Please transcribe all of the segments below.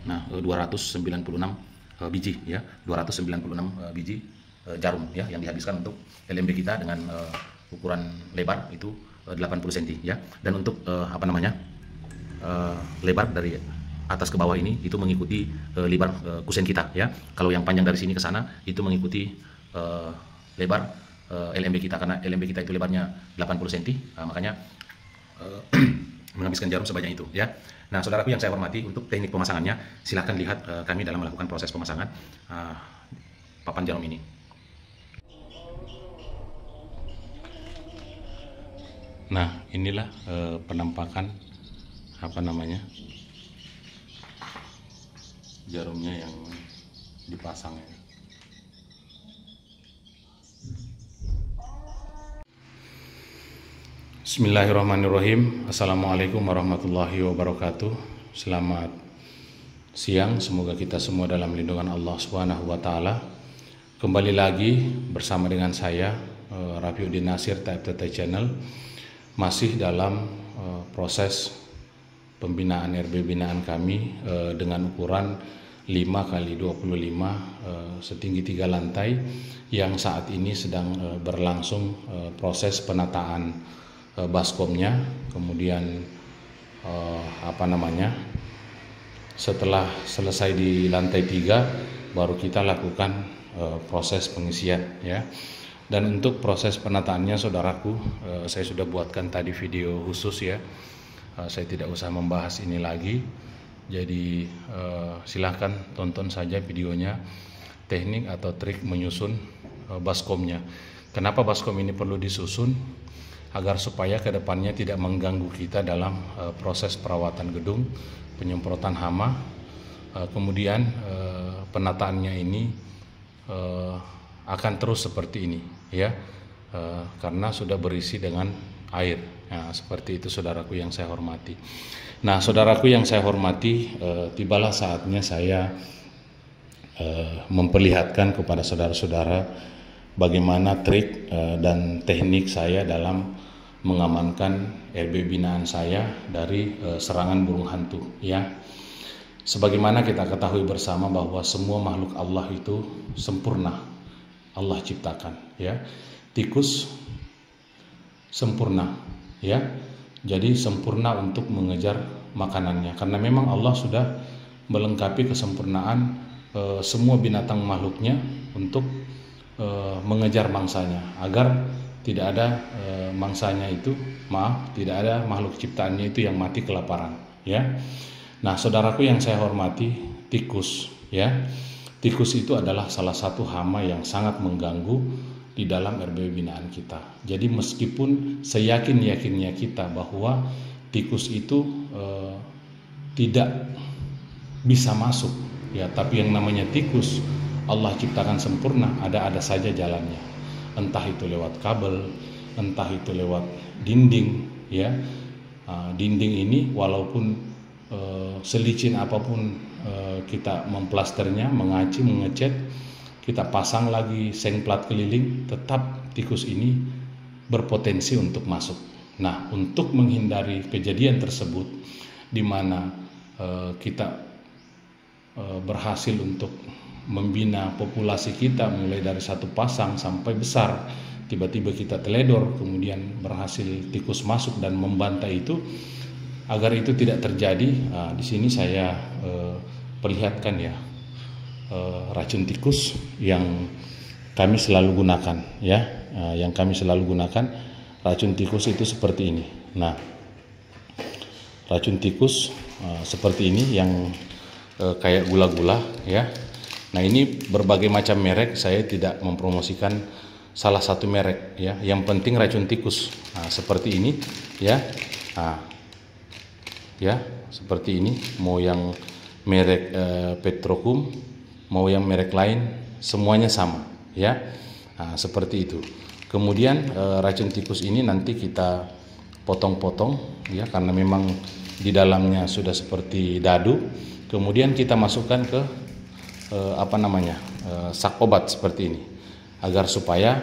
Nah, 296 biji ya, 296 biji jarum ya yang dihabiskan untuk LMB kita dengan ukuran lebar itu 80 cm ya. Dan untuk lebar dari atas ke bawah ini itu mengikuti lebar kusen kita ya. Kalau yang panjang dari sini ke sana itu mengikuti lebar LMB kita, karena LMB kita itu lebarnya 80 cm, makanya menghabiskan jarum sebanyak itu ya. Nah, saudaraku yang saya hormati, untuk teknik pemasangannya silahkan lihat kami dalam melakukan proses pemasangan papan jarum ini. Nah, inilah penampakan jarumnya yang dipasang ya. Bismillahirrahmanirrahim. Assalamualaikum warahmatullahi wabarakatuh. Selamat siang, semoga kita semua dalam lindungan Allah Subhanahu wa taala. Kembali lagi bersama dengan saya Rafiuddin Nasir TFTT Channel, masih dalam proses pembinaan RB binaan kami dengan ukuran 5x25 setinggi 3 lantai yang saat ini sedang berlangsung proses penataan baskomnya. Kemudian setelah selesai di lantai 3 baru kita lakukan proses pengisian ya. Dan untuk proses penataannya saudaraku, saya sudah buatkan tadi video khusus ya. Saya tidak usah membahas ini lagi. Jadi silahkan tonton saja videonya, teknik atau trik menyusun baskomnya. Kenapa baskom ini perlu disusun? Agar supaya kedepannya tidak mengganggu kita dalam proses perawatan gedung, penyemprotan hama, kemudian penataannya ini akan terus seperti ini ya, karena sudah berisi dengan air. Nah, seperti itu saudaraku yang saya hormati. Nah, saudaraku yang saya hormati, tibalah saatnya saya memperlihatkan kepada saudara-saudara bagaimana trik dan teknik saya dalam mengamankan RB binaan saya dari serangan burung hantu ya. Sebagaimana kita ketahui bersama bahwa semua makhluk Allah itu sempurna, Allah ciptakan ya. Tikus sempurna ya, jadi sempurna untuk mengejar makanannya, karena memang Allah sudah melengkapi kesempurnaan semua binatang makhluknya untuk mengejar mangsanya, agar tidak ada tidak ada makhluk ciptaannya itu yang mati kelaparan ya. Nah, saudaraku yang saya hormati, tikus ya, tikus itu adalah salah satu hama yang sangat mengganggu di dalam RB binaan kita. Jadi meskipun seyakin-yakinnya kita bahwa tikus itu tidak bisa masuk ya, tapi yang namanya tikus Allah ciptakan sempurna, ada saja jalannya. Entah itu lewat kabel, entah itu lewat dinding ya. Dinding ini walaupun selicin apapun kita memplasternya, mengaci, mengecat, kita pasang lagi seng plat keliling, tetap tikus ini berpotensi untuk masuk. Nah, untuk menghindari kejadian tersebut di mana kita berhasil untuk membina populasi kita mulai dari satu pasang sampai besar, tiba-tiba kita teledor, kemudian berhasil tikus masuk dan membantai itu, agar itu tidak terjadi. Di sini saya perlihatkan ya racun tikus yang kami selalu gunakan ya. Yang kami selalu gunakan racun tikus itu seperti ini. Nah, racun tikus seperti ini yang kayak gula-gula ya. Nah, ini berbagai macam merek, saya tidak mempromosikan salah satu merek ya. Yang penting racun tikus. Nah, seperti ini ya. Nah, ya seperti ini, mau yang merek Petrokum, mau yang merek lain, semuanya sama ya. Nah, seperti itu. Kemudian racun tikus ini nanti kita potong-potong ya, karena memang di dalamnya sudah seperti dadu. Kemudian kita masukkan ke sak obat seperti ini, agar supaya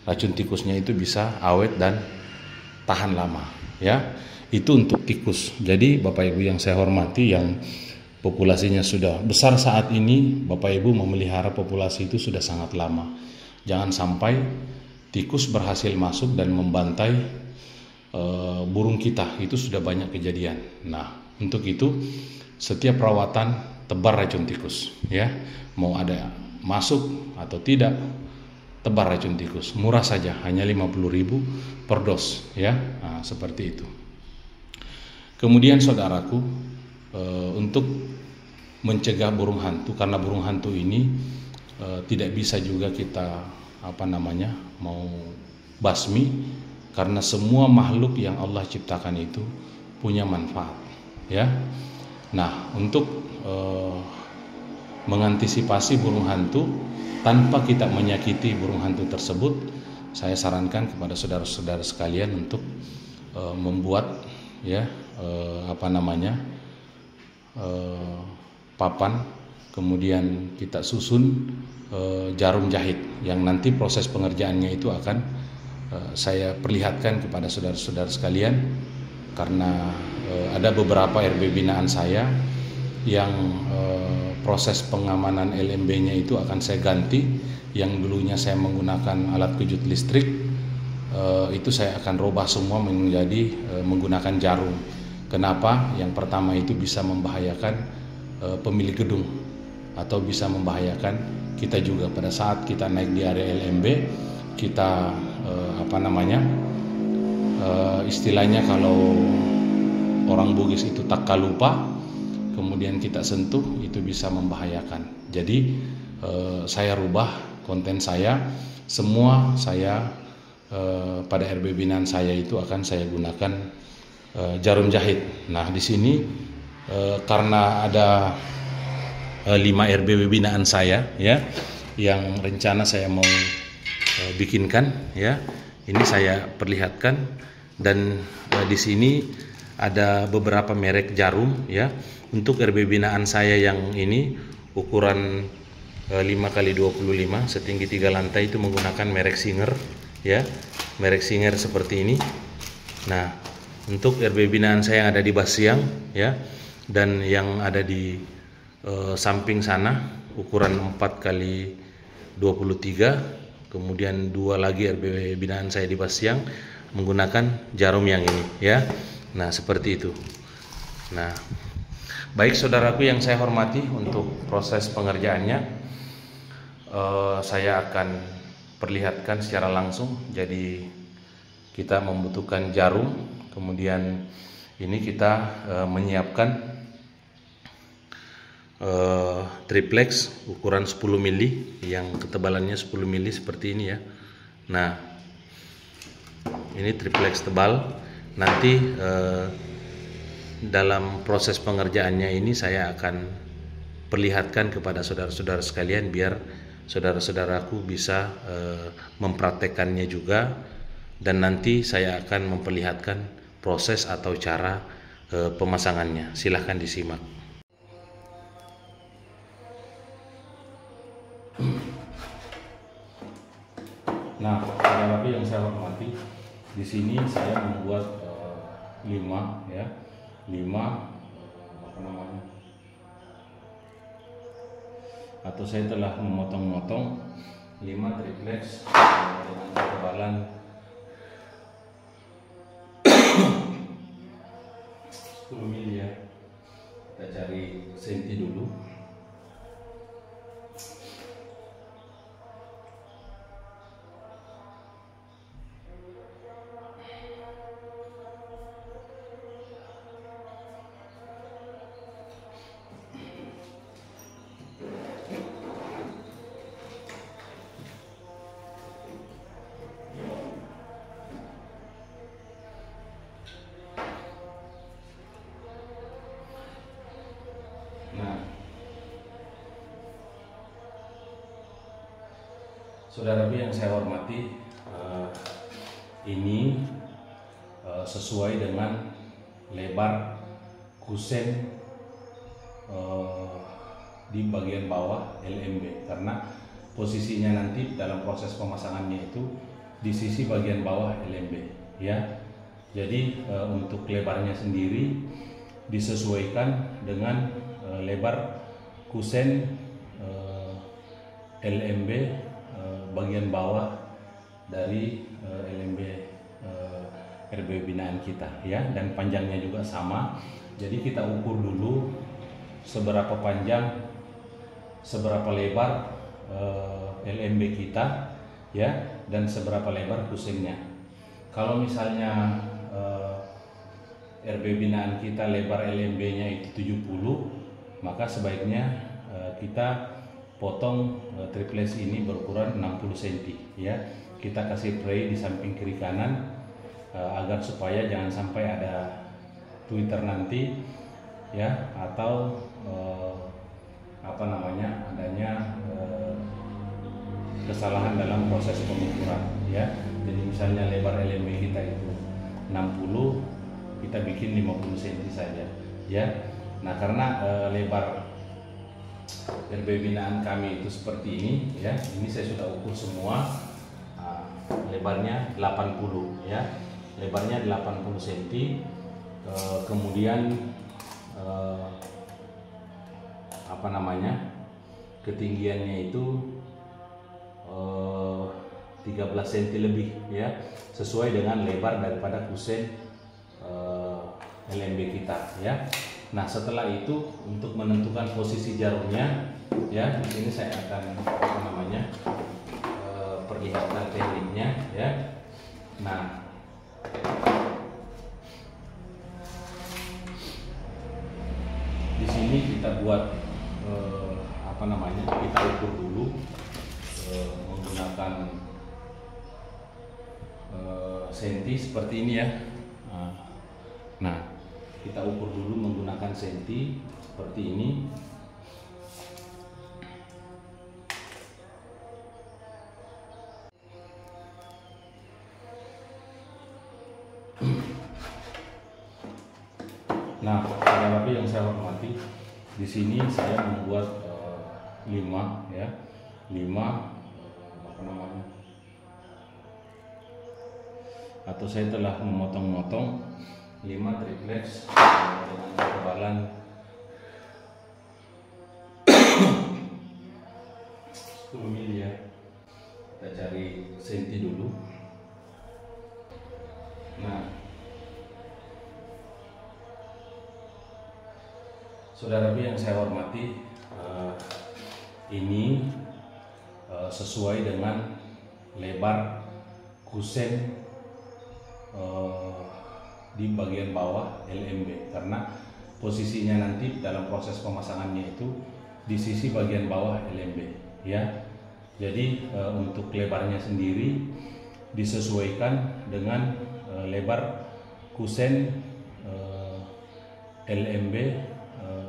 racun tikusnya itu bisa awet dan tahan lama ya. Itu untuk tikus. Jadi Bapak Ibu yang saya hormati, yang populasinya sudah besar saat ini, Bapak Ibu memelihara populasi itu sudah sangat lama. Jangan sampai tikus berhasil masuk dan membantai burung kita. Itu sudah banyak kejadian. Nah, untuk itu setiap perawatan tebar racun tikus, ya. Mau ada masuk atau tidak, tebar racun tikus. Murah saja, hanya 50.000 per dos, ya. Nah, seperti itu. Kemudian saudaraku, untuk mencegah burung hantu, karena burung hantu ini tidak bisa juga kita mau basmi, karena semua makhluk yang Allah ciptakan itu punya manfaat, ya. Nah, untuk mengantisipasi burung hantu tanpa kita menyakiti burung hantu tersebut, saya sarankan kepada saudara-saudara sekalian untuk membuat, ya, papan, kemudian kita susun jarum jahit yang nanti proses pengerjaannya itu akan saya perlihatkan kepada saudara-saudara sekalian, karena ada beberapa RB binaan saya yang proses pengamanan LMB-nya itu akan saya ganti. Yang dulunya saya menggunakan alat kejut listrik, itu saya akan rubah semua menjadi menggunakan jarum. Kenapa? Yang pertama itu bisa membahayakan pemilik gedung atau bisa membahayakan kita juga pada saat kita naik di area LMB. Kita istilahnya kalau orang Bugis itu tak lupa, kemudian kita sentuh, itu bisa membahayakan. Jadi saya rubah konten saya, semua saya pada RB binaan saya itu akan saya gunakan jarum jahit. Nah, di sini karena ada 5 RB binaan saya, ya, yang rencana saya mau bikinkan, ya. Ini saya perlihatkan, dan di sini ada beberapa merek jarum, ya. Untuk RB binaan saya yang ini ukuran 5x25 setinggi 3 lantai itu menggunakan merek Singer, ya. Merek Singer seperti ini. Nah, untuk RB binaan saya yang ada di Basiang, ya, dan yang ada di samping sana ukuran 4x23, kemudian 2 lagi RB binaan saya di Basiang menggunakan jarum yang ini, ya. Nah, seperti itu. Nah, baik saudaraku yang saya hormati, untuk proses pengerjaannya saya akan perlihatkan secara langsung. Jadi kita membutuhkan jarum, kemudian ini kita menyiapkan triplex ukuran 10 mili yang ketebalannya 10 mili seperti ini, ya. Nah, ini triplex tebal. Nanti dalam proses pengerjaannya ini saya akan perlihatkan kepada saudara-saudara sekalian, biar saudara-saudaraku bisa mempraktekannya juga, dan nanti saya akan memperlihatkan proses atau cara pemasangannya. Silahkan disimak. Nah, saudara yang saya hormati, di sini saya membuat 5 atau saya telah memotong-motong 5 triplex dengan ketebalan 10 mili, ya. Kita cari senti dulu. Saudara yang saya hormati, ini sesuai dengan lebar kusen di bagian bawah LMB, karena posisinya nanti dalam proses pemasangannya itu di sisi bagian bawah LMB, ya. Jadi untuk lebarnya sendiri disesuaikan dengan lebar kusen LMB bagian bawah dari LMB RB binaan kita ya, dan panjangnya juga sama. Jadi kita ukur dulu seberapa panjang, seberapa lebar LMB kita ya, dan seberapa lebar kusennya. Kalau misalnya RB binaan kita lebar LMB-nya itu 70, maka sebaiknya kita potong triplex ini berukuran 60 cm ya. Kita kasih tray di samping kiri kanan agar supaya jangan sampai ada Twitter nanti ya, atau adanya kesalahan dalam proses pengukuran ya. Jadi misalnya lebar LMB kita itu 60, kita bikin 50 cm saja ya. Nah, karena lebar RB binaan kami itu seperti ini ya, ini saya sudah ukur semua. Lebarnya 80 ya, lebarnya 80 cm. Kemudian ketinggiannya itu 13 cm lebih ya, sesuai dengan lebar daripada kusen LMB kita ya. Nah, setelah itu untuk menentukan posisi jarumnya ya, di sini saya akan perlihatkan tekniknya ya. Nah, di sini kita buat kita ukur dulu menggunakan senti seperti ini ya. Nah, kita ukur dulu menggunakan senti seperti ini. Nah, saudara yang saya hormati, di sini saya membuat 5 ya, 5 atau saya telah memotong-motong 5 triplex dengan ketebalan 10 mili ya. Kita cari senti dulu. Nah, saudara yang saya hormati, ini sesuai dengan lebar kusen di bagian bawah LMB, karena posisinya nanti dalam proses pemasangannya itu di sisi bagian bawah LMB ya. Jadi untuk lebarnya sendiri disesuaikan dengan lebar kusen LMB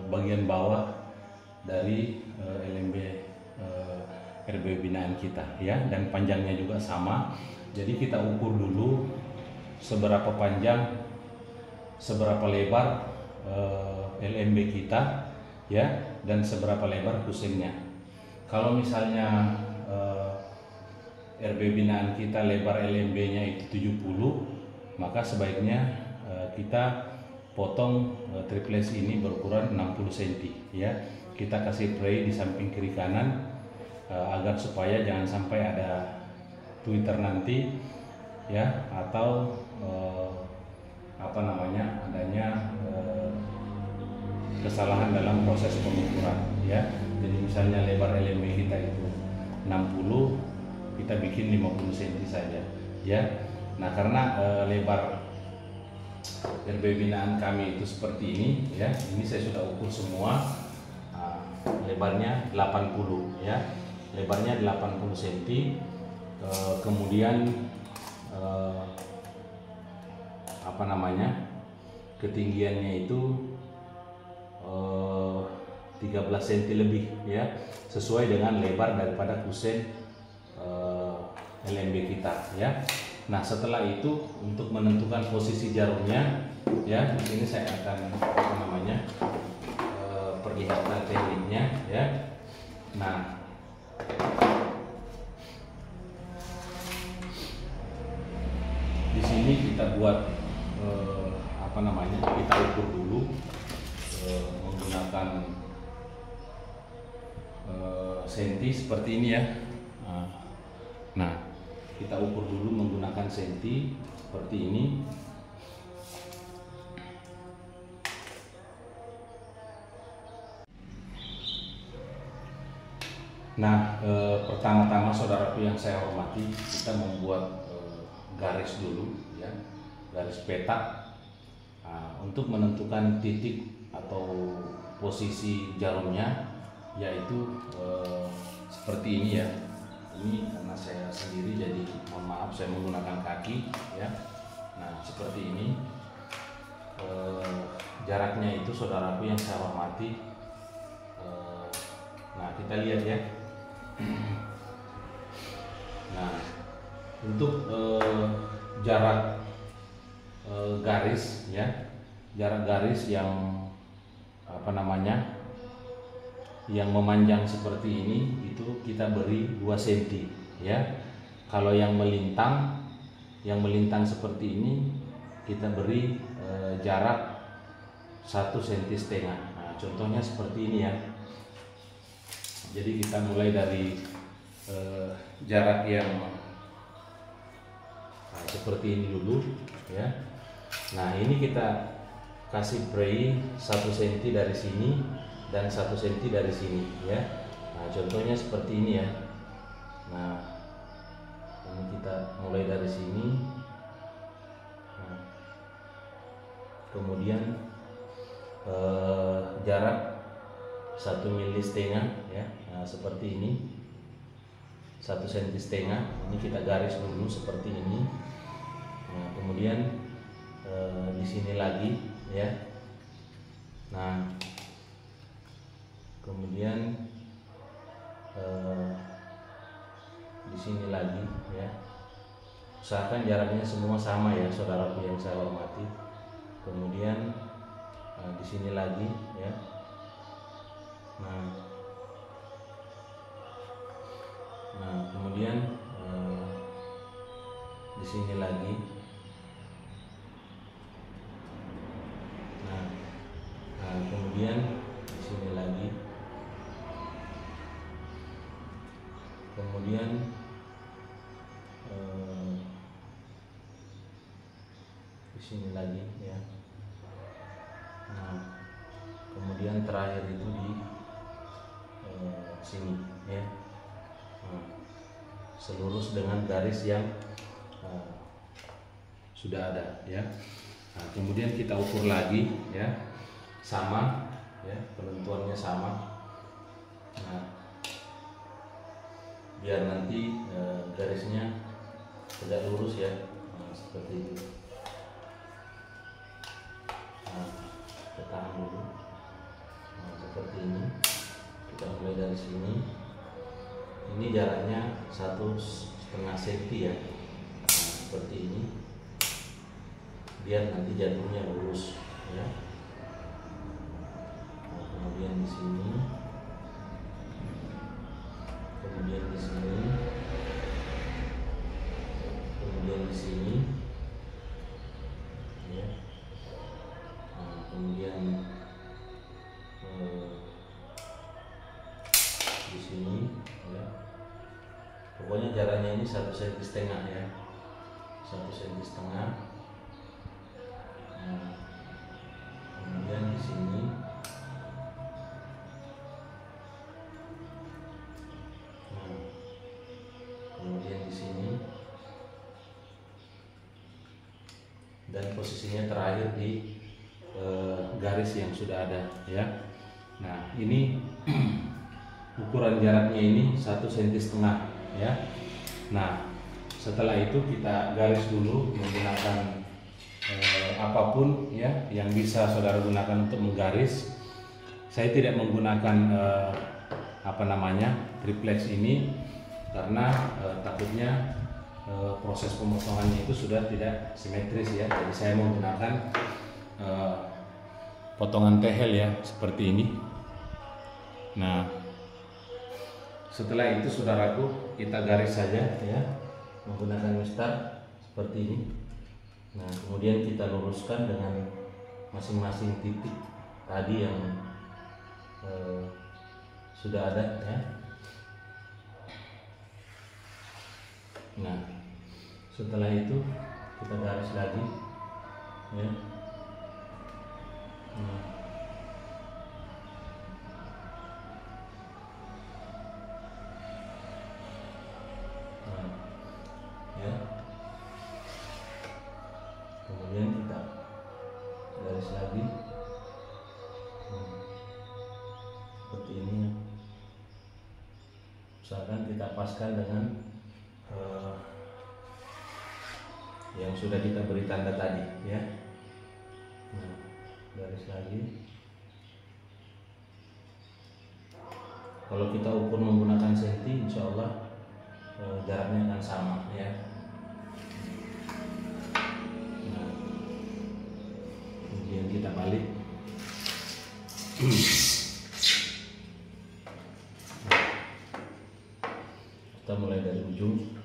bagian bawah dari LMB RB binaan kita ya, dan panjangnya juga sama. Jadi kita ukur dulu seberapa panjang, seberapa lebar LMB kita ya, dan seberapa lebar kusennya. Kalau misalnya RB binaan kita lebar LMB-nya itu 70, maka sebaiknya kita potong triplex ini berukuran 60 cm ya. Kita kasih tray di samping kiri kanan agar supaya jangan sampai ada Twitter nanti ya, atau adanya kesalahan dalam proses pengukuran ya. Jadi misalnya lebar LMB kita itu 60, kita bikin 50 cm saja ya. Nah, karena lebar RB binaan kami itu seperti ini ya, ini saya sudah ukur semua. Lebarnya 80 ya, lebarnya 80 cm. Kemudian ketinggiannya itu 13 cm lebih ya, sesuai dengan lebar daripada kusen LMB kita ya. Nah, setelah itu untuk menentukan posisi jarumnya ya, di sini saya akan perlihatkan tekniknya ya. Nah, di sini kita buat menggunakan senti seperti ini ya. Nah, kita ukur dulu menggunakan senti seperti ini. Nah, pertama-tama saudaraku yang saya hormati, kita membuat garis dulu ya, garis peta untuk menentukan titik atau posisi jarumnya, yaitu seperti ini ya. Ini karena saya sendiri jadi mohon maaf saya menggunakan kaki ya. Nah, seperti ini jaraknya itu saudaraku yang saya hormati. Nah, kita lihat ya. Nah, untuk jarak garis ya, jarak garis yang apa namanya, yang memanjang seperti ini itu kita beri 2 cm ya. Kalau yang melintang seperti ini kita beri jarak 1,5 cm. Nah, contohnya seperti ini ya. Jadi kita mulai dari jarak yang seperti ini dulu ya. Nah, ini kita kasih beri 1 cm dari sini dan 1 cm dari sini ya. Nah, contohnya seperti ini ya. Nah, ini kita mulai dari sini. Nah, kemudian jarak 1,5 mm ya. Nah, seperti ini 1,5 cm. Ini kita garis dulu seperti ini. Nah, kemudian di sini lagi ya. Nah, kemudian di sini lagi ya. Usahakan jaraknya semua sama ya saudaraku yang saya hormati. Kemudian di sini lagi ya. Nah, kemudian di sini lagi. Nah, kemudian di sini lagi. Kemudian di sini lagi ya. Nah, kemudian terakhir itu di sini ya. Nah, selurus dengan garis yang sudah ada ya. Nah, kemudian kita ukur lagi ya, sama ya, penentuannya sama. Nah, biar nanti garisnya tidak lurus ya. Nah, seperti itu. Nah, kita tahan dulu. Nah, seperti ini. Kita mulai dari sini. Ini jaraknya 1,5 cm ya. Nah, seperti ini. Biar nanti jatuhnya lurus ya. Nah, kemudian di sini. Kemudian di sini. Kemudian di sini. Ya. Nah, kemudian di sini ya. Pokoknya jaraknya ini 1,5 cm ya. 1,5 cm. Nah, kemudian di sini. Nah, kemudian di sini. Dan posisinya terakhir di garis yang sudah ada ya. Nah, ini ukuran jaraknya ini 1,5 cm ya. Nah, setelah itu kita garis dulu menggunakan apapun ya yang bisa saudara gunakan untuk menggaris. Saya tidak menggunakan triplex ini karena takutnya proses pemotongannya itu sudah tidak simetris ya. Jadi saya menggunakan potongan tehel ya seperti ini. Nah, setelah itu saudaraku kita garis saja ya menggunakan mistar seperti ini. Nah, kemudian kita luruskan dengan masing-masing titik tadi yang sudah ada ya. Nah, setelah itu kita garis lagi ya. Nah, ya. Kemudian kita garis lagi seperti ini ya. Misalkan kita paskan dengan yang sudah kita beri tanda tadi ya. Nah, garis lagi. Kalau kita ukur menggunakan senti, insya Allah jaraknya akan sama ya. Nah, kemudian kita balik. Kita mulai dari ujung.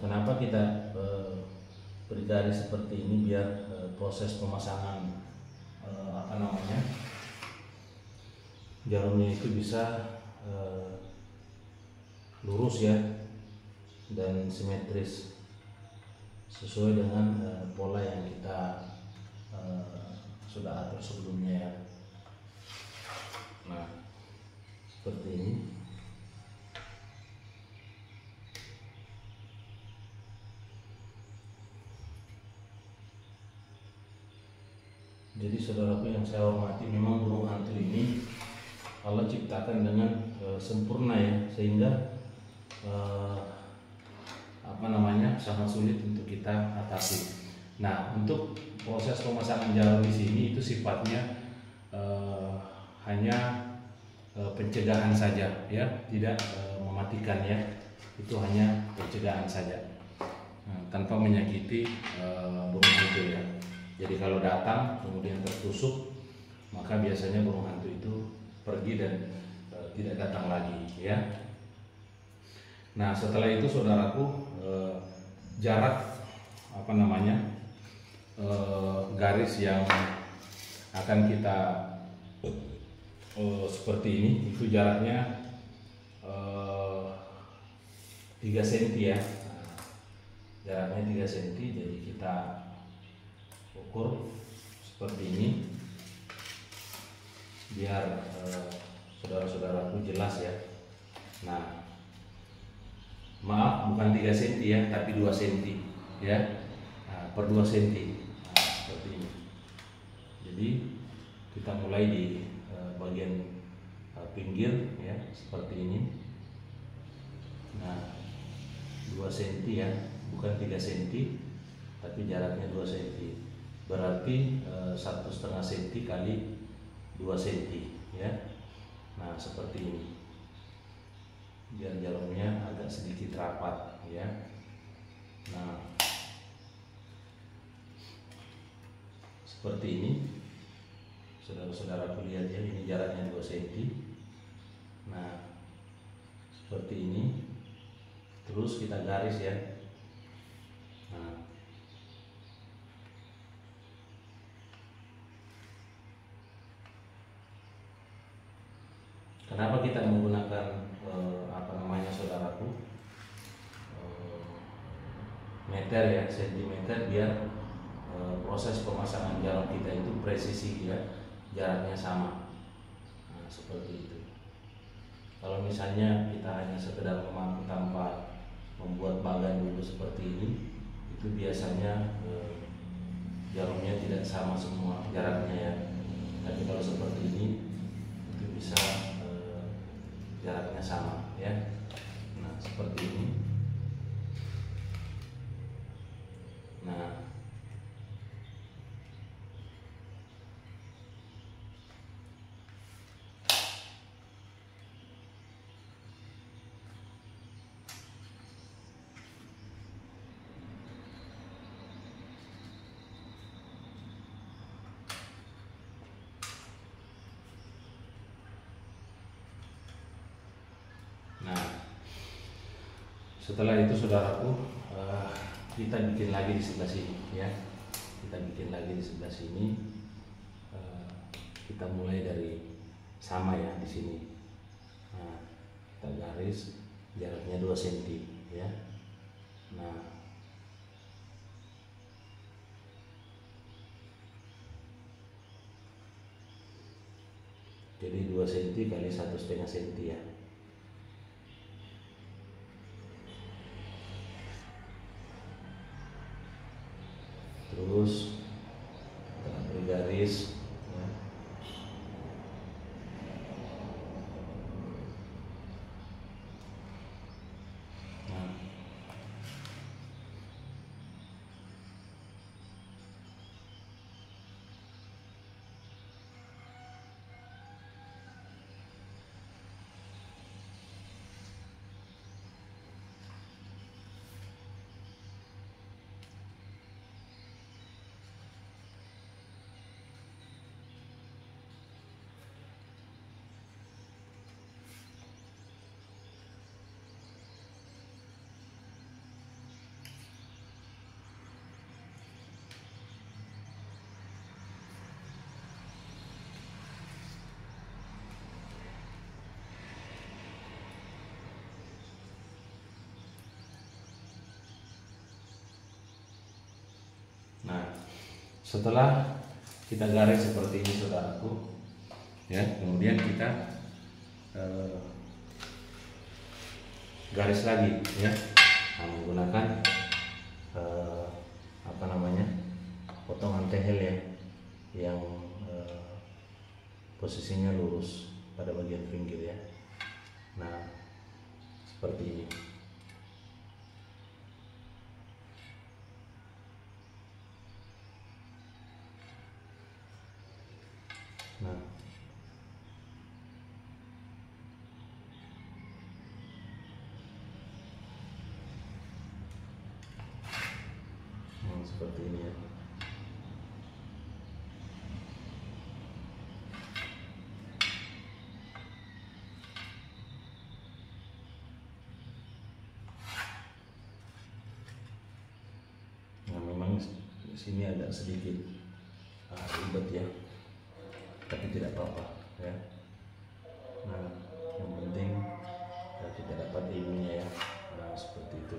Kenapa kita beri garis seperti ini biar proses pemasangan jarumnya itu bisa lurus ya dan simetris sesuai dengan pola yang kita sudah atur sebelumnya ya. Nah, seperti ini. Jadi saudaraku yang saya hormati, memang burung hantu ini Allah ciptakan dengan sempurna ya, sehingga sangat sulit untuk kita atasi. Nah, untuk proses pemasangan jarum di sini itu sifatnya hanya pencegahan saja ya, tidak mematikan ya, itu hanya pencegahan saja, tanpa menyakiti burung hantu ya. Jadi kalau datang kemudian tertusuk, maka biasanya burung hantu itu pergi dan tidak datang lagi ya. Nah, setelah itu saudaraku, jarak garis yang akan kita seperti ini, itu jaraknya 3 cm ya. Nah, jaraknya 3 cm, jadi kita ukur seperti ini biar saudara-saudaraku jelas ya. Nah, maaf, bukan 3 cm ya, tapi 2 cm ya. Nah, per 2 cm. Nah, seperti ini. Jadi kita mulai di bagian pinggir ya, seperti ini. Nah, 2 cm ya, bukan 3 cm, tapi jaraknya 2 cm. Berarti 1,5 cm kali 2 cm ya. Nah, seperti ini. Biar jarumnya agak sedikit rapat ya. Nah, seperti ini. Saudara-saudara lihat ya, ini jaraknya 2 cm. Nah, seperti ini. Terus kita garis ya. Nah, kenapa kita menggunakan saudaraku, meter ya, sentimeter, biar proses pemasangan jarum kita itu presisi ya, jaraknya sama. Nah, seperti itu. Kalau misalnya kita hanya sekedar memakai tanpa membuat bagan dulu seperti ini, itu biasanya jarumnya tidak sama semua jaraknya ya. Tapi kalau seperti ini, itu bisa jaraknya sama ya. Nah, seperti ini. Nah, Setelah itu saudaraku, kita bikin lagi di sebelah sini ya. Kita bikin lagi di sebelah sini. Kita mulai dari sama ya di sini. Nah, kita garis jaraknya 2 cm ya. Nah, jadi 2 cm kali 1,5 cm ya. Terus kita beri garis ya. Nah, setelah kita garis seperti ini saudaraku ya, kemudian kita garis lagi ya. Nah, menggunakan potongan tehel ya, yang posisinya lurus pada bagian pinggir ya. Nah, seperti ini. Nah, seperti ini ya. Nah, memang di sini agak sedikit ribet ya, tapi tidak apa-apa ya. Nah, yang penting kita dapat ilmunya ya. Nah, seperti itu.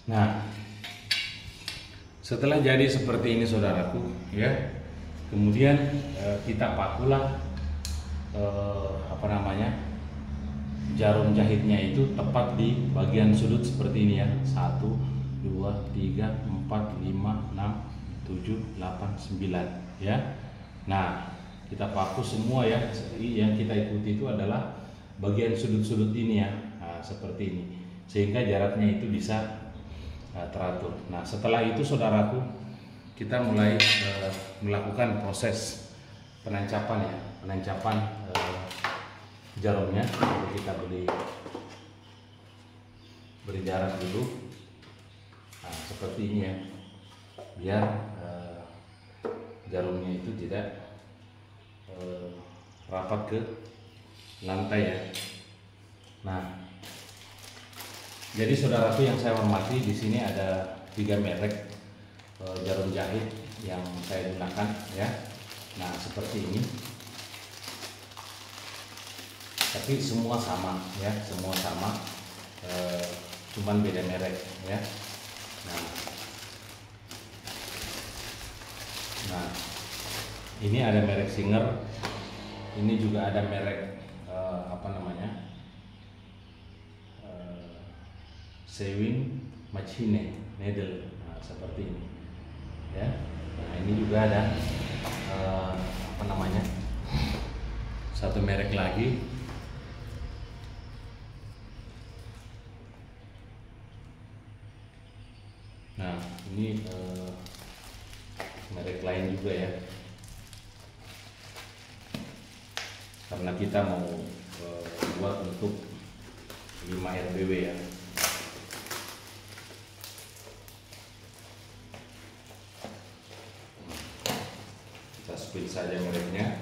Nah, setelah jadi seperti ini saudaraku, ya, kemudian kita pakulah jarum jahitnya itu tepat di bagian sudut seperti ini ya. 1, 2, 3, 4, 5, 6, 7, 8, 9 ya. Nah, kita paku semua ya. Yang kita ikuti itu adalah bagian sudut-sudut ini ya. Nah, seperti ini. Sehingga jaraknya itu bisa teratur. Nah, setelah itu saudaraku, kita mulai melakukan proses penancapan ya. Penancapan jarumnya. Jadi kita beri jarak dulu. Nah, seperti ini ya. Biar jarumnya itu tidak rapat ke lantai ya. Nah, jadi saudaraku yang saya hormati, di sini ada 3 merek jarum jahit yang saya gunakan ya. Nah, seperti ini. Tapi semua sama ya, semua sama, cuman beda merek ya. Nah, ini ada merek Singer, ini juga ada merek Sewing Machine Needle, nah, seperti ini ya. Nah, ini juga ada satu merek lagi. Nah, ini merek lain juga ya, karena kita mau buat untuk 5 RBW ya. Kita spill saja mereknya,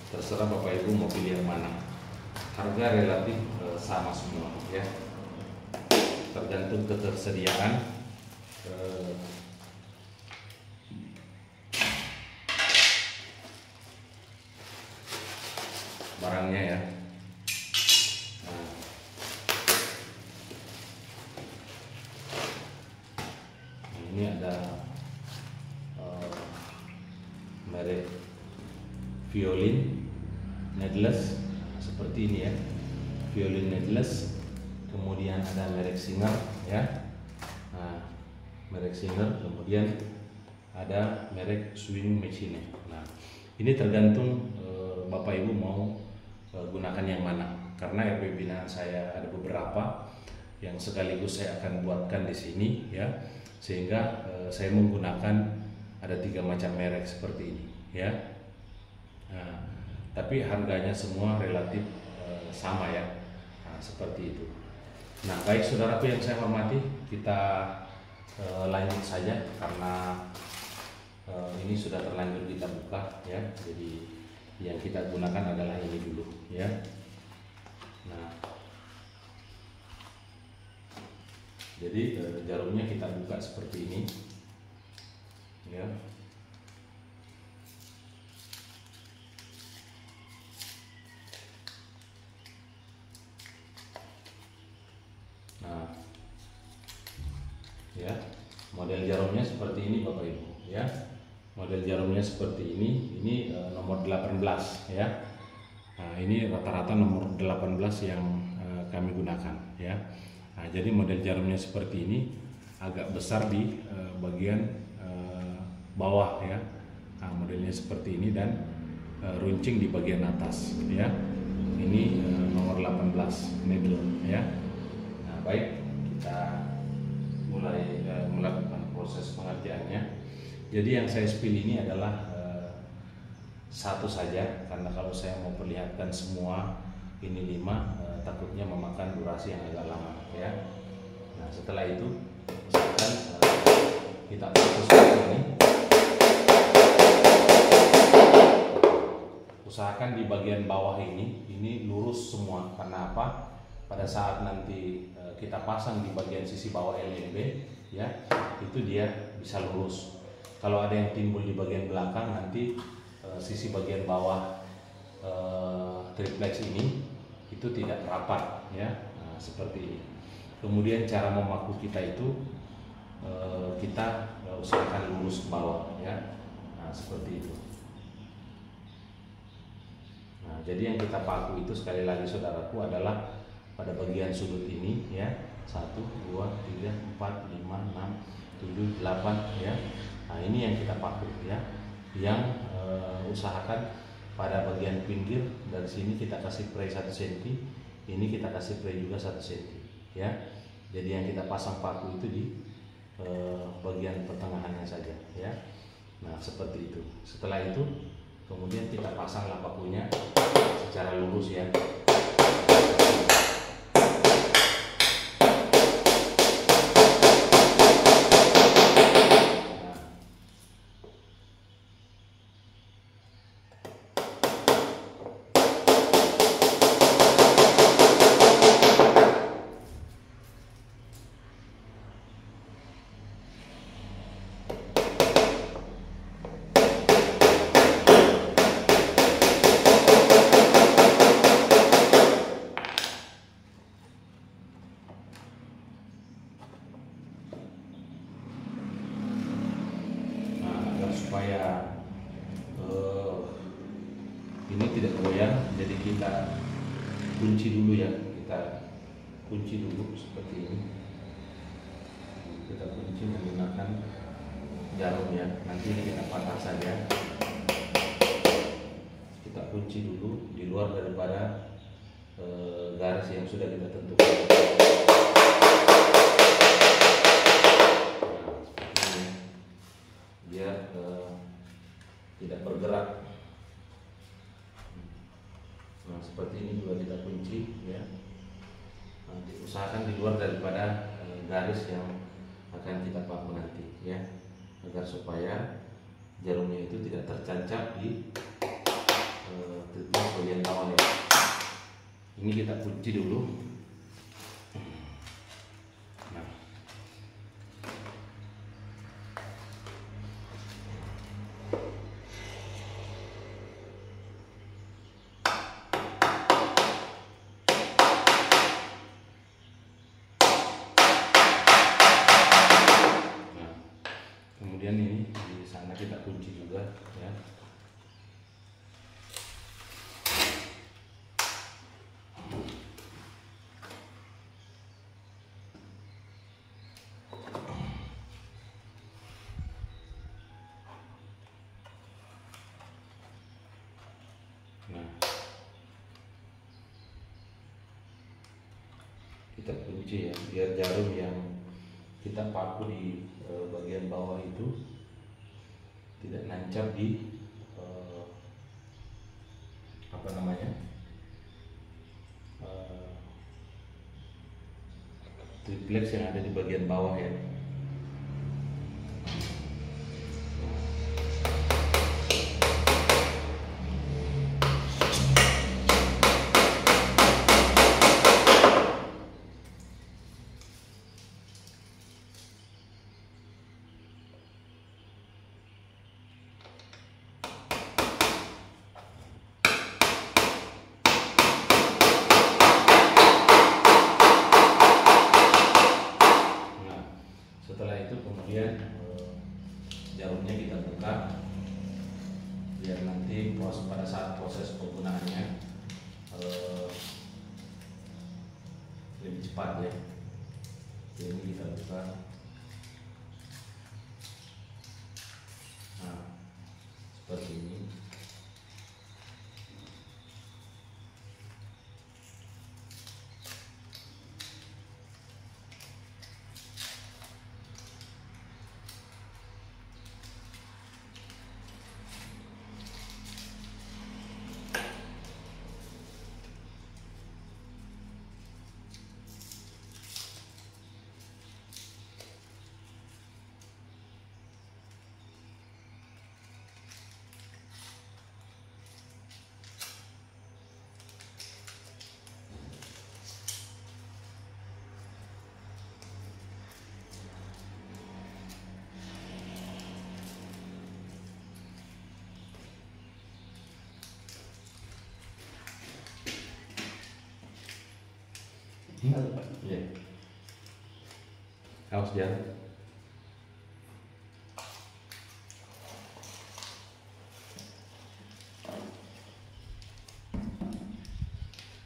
terserah Bapak Ibu mau pilih yang mana. Harga relatif sama semua ya, tergantung ketersediaan barangnya ya. Nah, ini ada merek Violin Needless seperti ini ya, Violin Needless. Kemudian ada merek Singer ya. Nah, merek Singer, kemudian ada merek Sewing Machine. Nah, ini tergantung Bapak Ibu mau gunakan yang mana, karena RB binaan saya ada beberapa yang sekaligus saya akan buatkan di sini ya, sehingga saya menggunakan ada 3 macam merek seperti ini ya. Nah, tapi harganya semua relatif sama ya. Nah, seperti itu. Nah, baik saudaraku yang saya hormati, kita lanjut saja karena ini sudah terlanjur kita buka ya. Jadi yang kita gunakan adalah ini dulu ya. Nah, jadi jarumnya kita buka seperti ini ya. Nah, ya, model jarumnya seperti ini Bapak Ibu ya. Model jarumnya seperti ini nomor 18 ya. Nah, ini rata-rata nomor 18 yang kami gunakan ya. Nah, jadi model jarumnya seperti ini, agak besar di bagian bawah ya. Nah, modelnya seperti ini dan runcing di bagian atas ya. Ini nomor 18 needle ya. Nah, baik, kita mulai melakukan proses pengerjaannya. Jadi yang saya spill ini adalah satu saja, karena kalau saya mau perlihatkan semua ini 5 takutnya memakan durasi yang agak lama ya. Nah, setelah itu misalkan kita fokus seperti ini. Usahakan di bagian bawah ini lurus semua, karena apa? Pada saat nanti kita pasang di bagian sisi bawah LNB ya, itu dia bisa lurus. Kalau ada yang timbul di bagian belakang, nanti sisi bagian bawah triplex ini itu tidak rapat ya. Nah, seperti ini. Kemudian cara memaku kita itu kita usahakan lurus ke bawah ya. Nah seperti itu. Nah jadi yang kita paku itu sekali lagi saudaraku adalah pada bagian sudut ini ya, 1, 2, 3, 4, 5, 6, 7, 8 ya. Nah ini yang kita paku ya, yang usahakan pada bagian pinggir dari sini kita kasih pray 1 cm, ini kita kasih pray juga 1 cm ya. Jadi yang kita pasang paku itu di bagian pertengahannya saja ya. Nah seperti itu. Setelah itu kemudian kita pasanglah pakunya secara lurus ya. Supaya ini tidak goyang, jadi kita kunci dulu ya, kita kunci dulu seperti ini. Kita kunci menggunakan jarum ya, nanti ini kita patah saja. Kita kunci dulu di luar daripada garis yang sudah kita tentukan. Biar tidak bergerak. Nah seperti ini juga kita kunci ya. Nanti usahakan di luar daripada garis yang akan kita paku nanti ya, agar supaya jarumnya itu tidak tercancap di bagian bawah ya. Ini kita kunci dulu. Kemudian ini di sana kita kunci juga ya. Nah, kita kunci ya, biar jarum yang kita paku di bagian bawah itu tidak nancap di apa namanya triplex yang ada di bagian bawah ya. Setelah itu kemudian jarumnya kita buka biar nanti pada saat proses penggunaannya lebih cepat ya. Jadi kita buka. Nah, seperti ini. Iya. Awas jalan.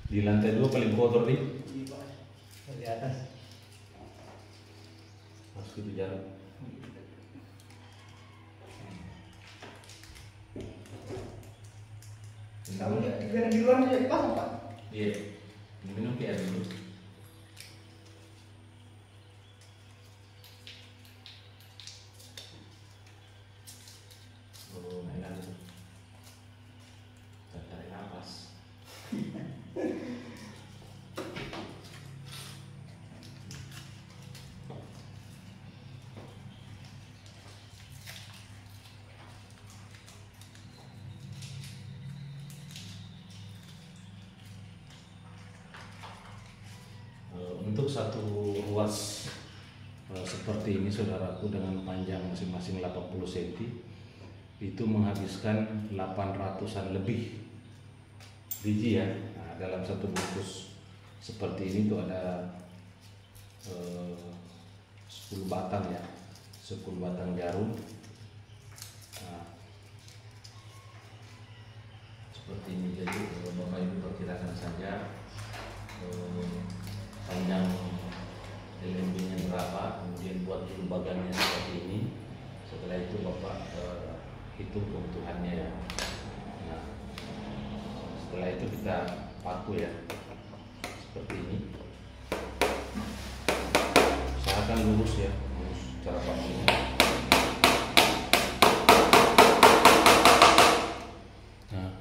Di lantai 2 paling kotor nih. Iya Pak. Dari atas. Harus gitu jalan. Kamu lihat di luar juga dipasang Pak? Iya. Minum air dulu. Oh, enak itu. Tarik nafas. Untuk satu ruas seperti ini saudaraku dengan panjang masing-masing 80 cm itu menghabiskan 800-an lebih biji ya. Nah, dalam satu bungkus seperti ini tuh ada 10 batang ya, 10 batang jarum. Nah, seperti ini. Jadi Bapak Ibu perkirakan saja panjang LMB-nya berapa, kemudian buat lembagannya seperti ini. Setelah itu Bapak hitung kebutuhannya ya. Nah, setelah itu kita paku ya, seperti ini. Usahakan lurus ya, lurus cara pakunya. Nah,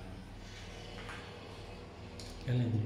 lagi.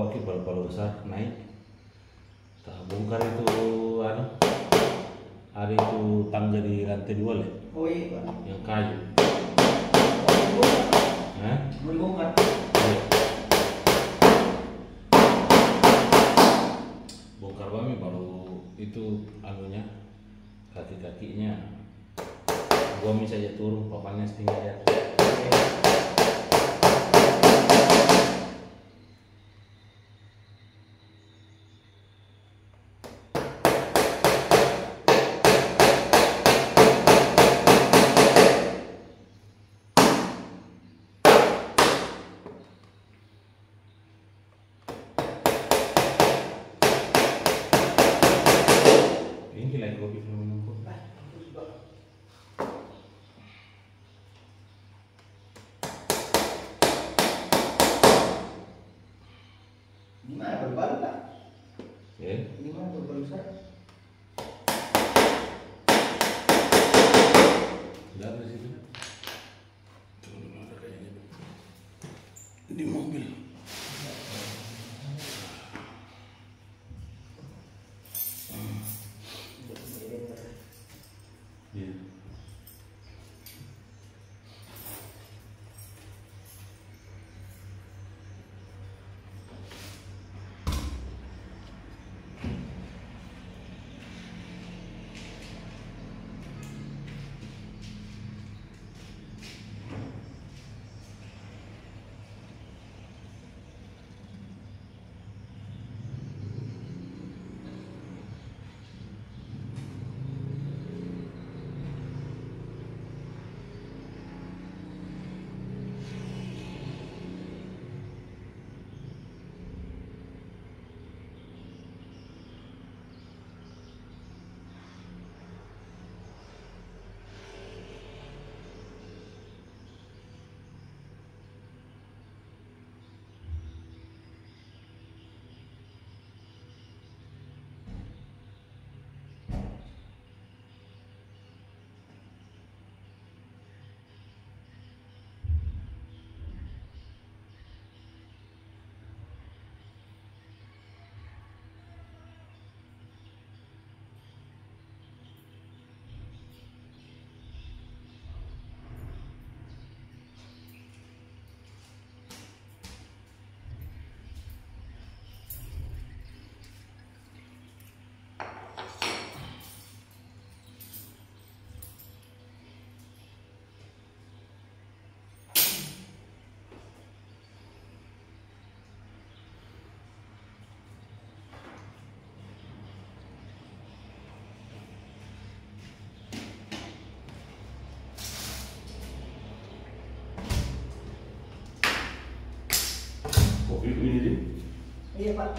oke palu-palu besar naik. Tak bongkar itu ada itu tangga di lantai 2 leh, Oh iya Pak. yang kayu. Hah? Mau dibongkar. Iya. Bongkar bami baru itu anunya kaki-kakinya. Gua saja turun papannya setinggi ya. Ini lagi kopi minum kok. Gimana baru-baru Pak? Ya. Gimana baru-baru besar? Udah ada situ. Tuh ada kayaknya di mobil. Iya. Kopi ini deh. Iya Pak.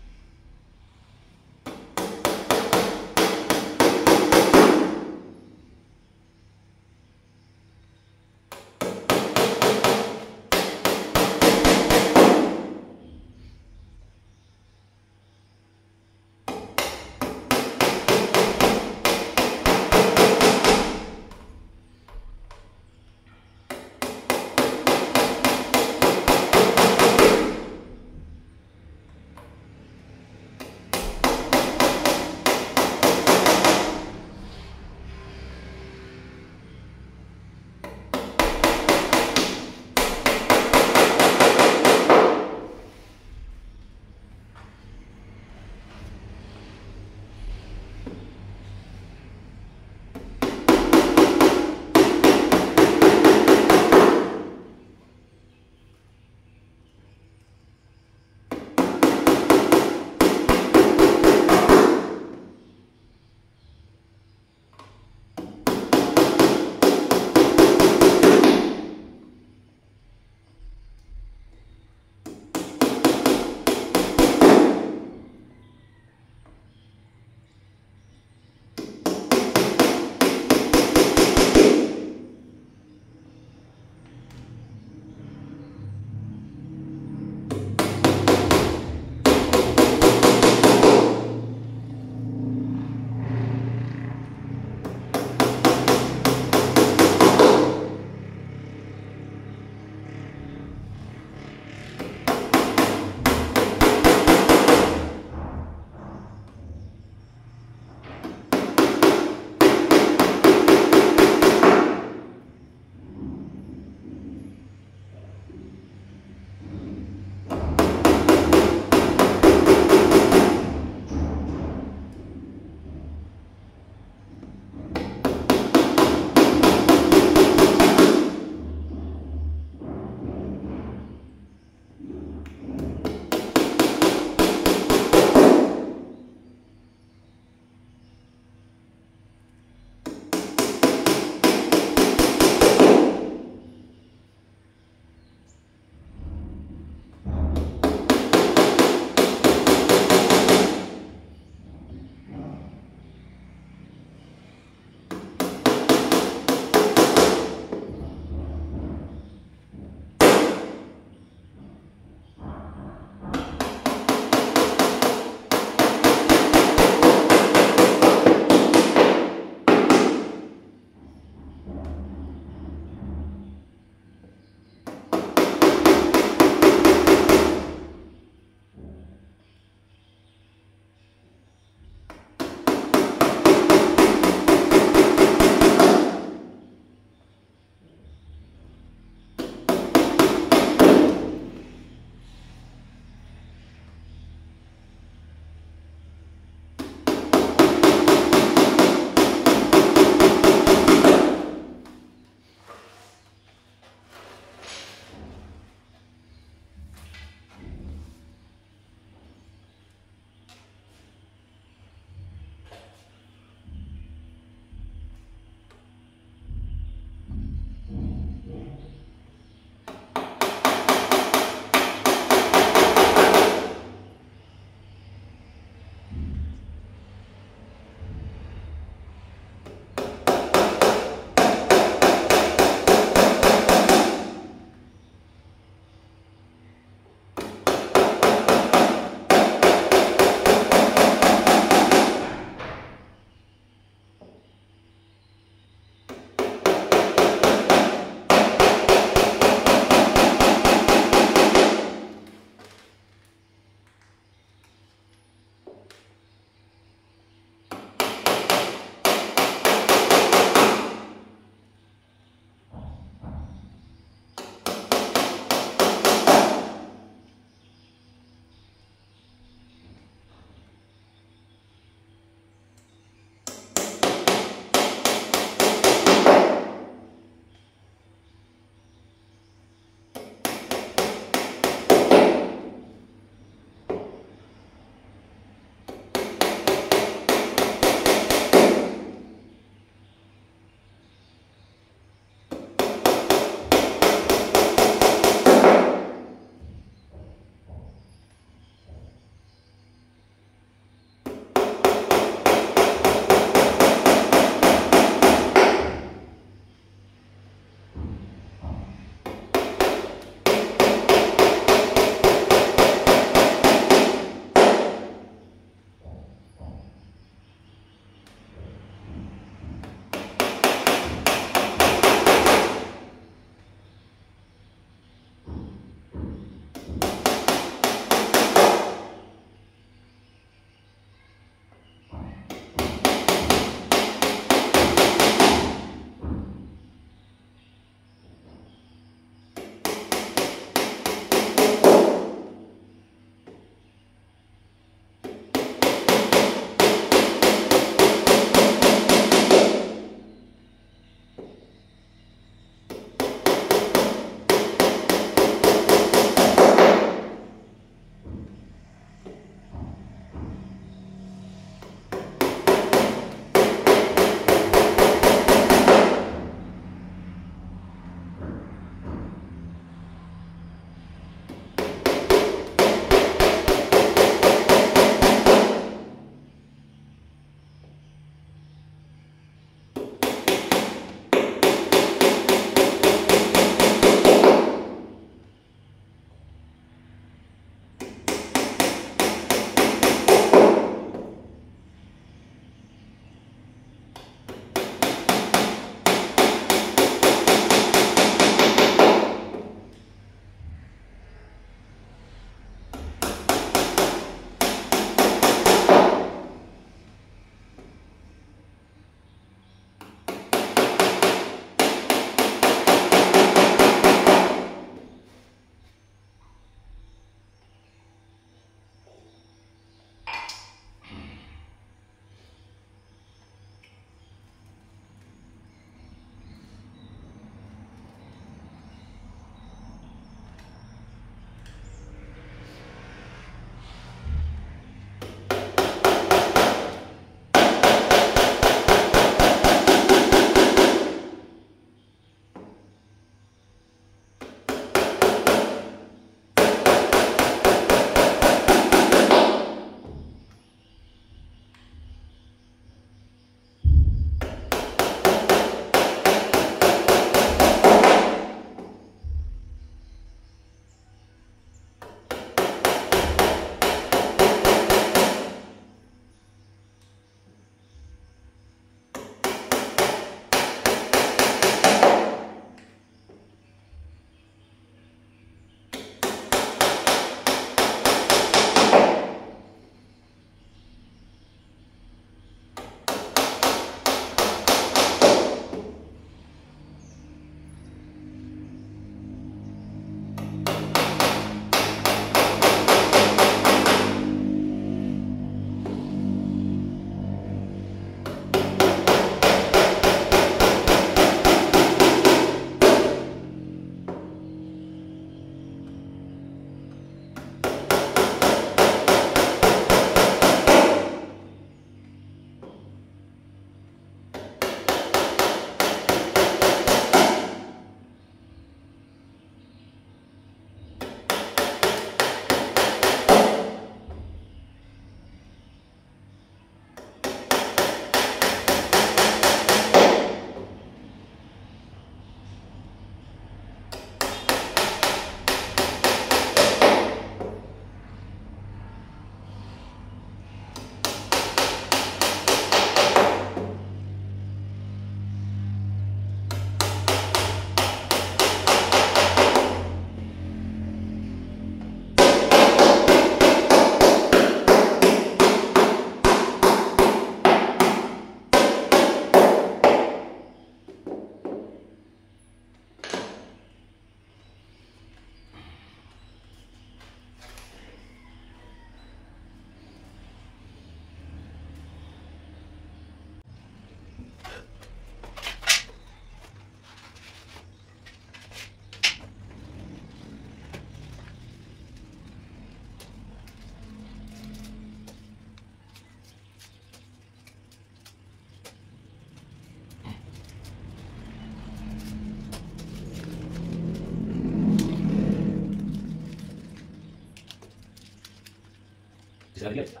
Bisa dilihat.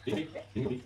Ini.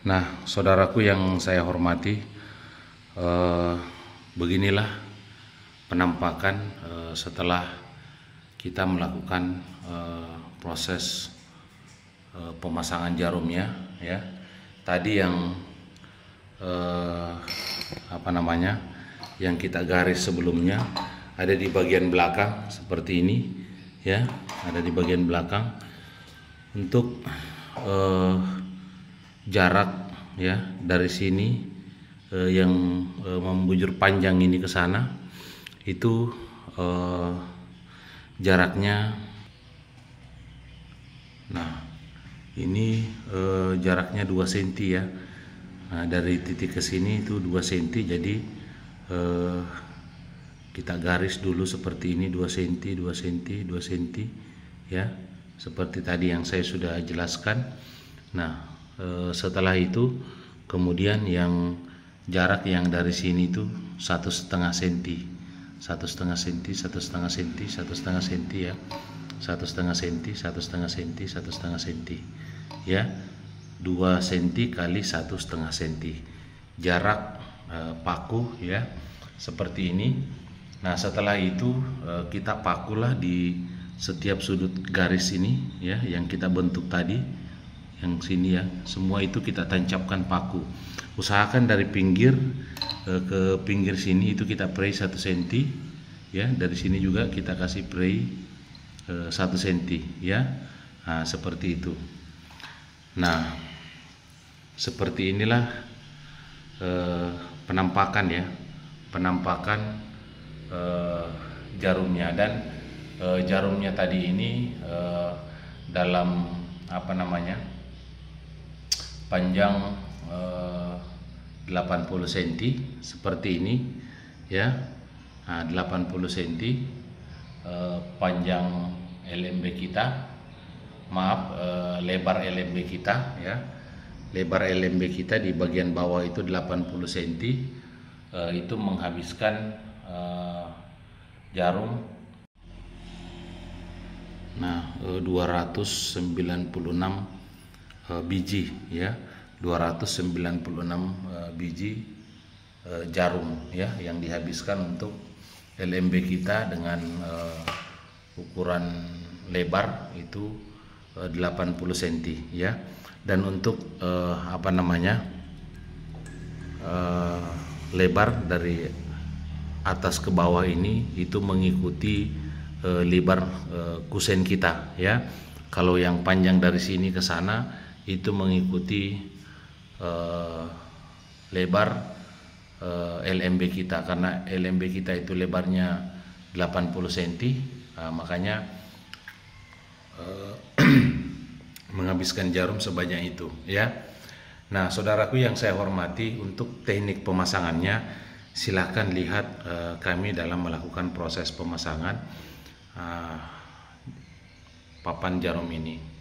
Nah, saudaraku yang saya hormati, beginilah penampakan setelah kita melakukan proses pemasangan jarumnya, ya. Tadi yang yang kita garis sebelumnya ada di bagian belakang seperti ini, ya, ada di bagian belakang untuk jarak, ya, dari sini yang membujur panjang ini ke sana itu jaraknya. Nah, ini jaraknya 2 cm, ya. Nah, dari titik ke sini itu 2 cm, jadi kita garis dulu seperti ini 2 cm 2 cm 2 cm ya, seperti tadi yang saya sudah jelaskan. Nah setelah itu kemudian yang jarak yang dari sini itu 1,5 cm 1,5 cm 1,5 cm 1,5 cm ya, 1,5 cm 1,5 cm 1,5 cm ya, 2 cm kali 1,5 cm jarak paku ya, seperti ini. Nah setelah itu kita pakulah di setiap sudut garis ini ya, yang kita bentuk tadi, yang sini ya, semua itu kita tancapkan paku. Usahakan dari pinggir ke pinggir sini itu kita pray 1 cm ya, dari sini juga kita kasih pray 1 cm ya. Nah seperti itu. Nah seperti inilah penampakan ya, penampakan jarumnya. Dan jarumnya tadi ini dalam apa namanya, panjang 80 cm seperti ini ya. Nah, 80 cm panjang LMB kita, maaf lebar LMB kita ya. Lebar LMB kita di bagian bawah itu 80 cm, itu menghabiskan jarum 296 biji ya, 296 biji jarum ya yang dihabiskan untuk LMB kita dengan ukuran lebar itu 80 cm ya. Dan untuk apa namanya, lebar dari atas ke bawah ini itu mengikuti lebar kusen kita ya. Kalau yang panjang dari sini ke sana itu mengikuti lebar LMB kita, karena LMB kita itu lebarnya 80 cm, makanya menghabiskan jarum sebanyak itu ya. Nah saudaraku yang saya hormati, untuk teknik pemasangannya silahkan lihat kami dalam melakukan proses pemasangan papan jarum ini.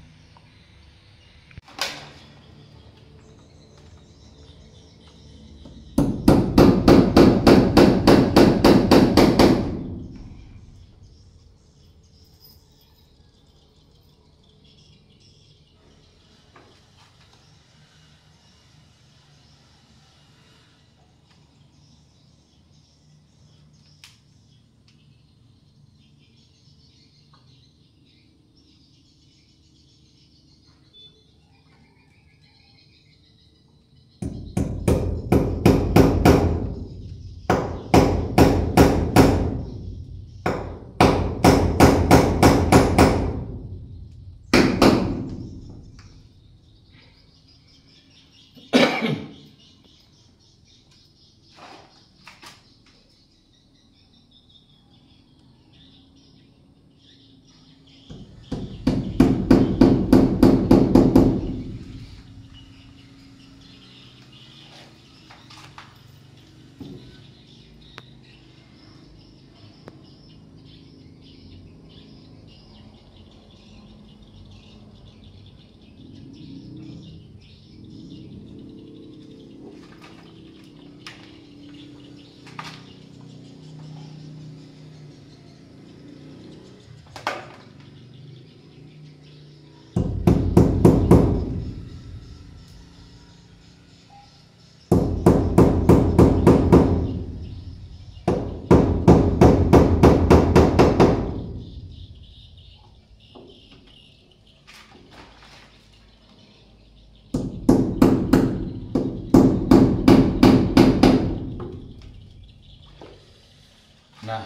Nah,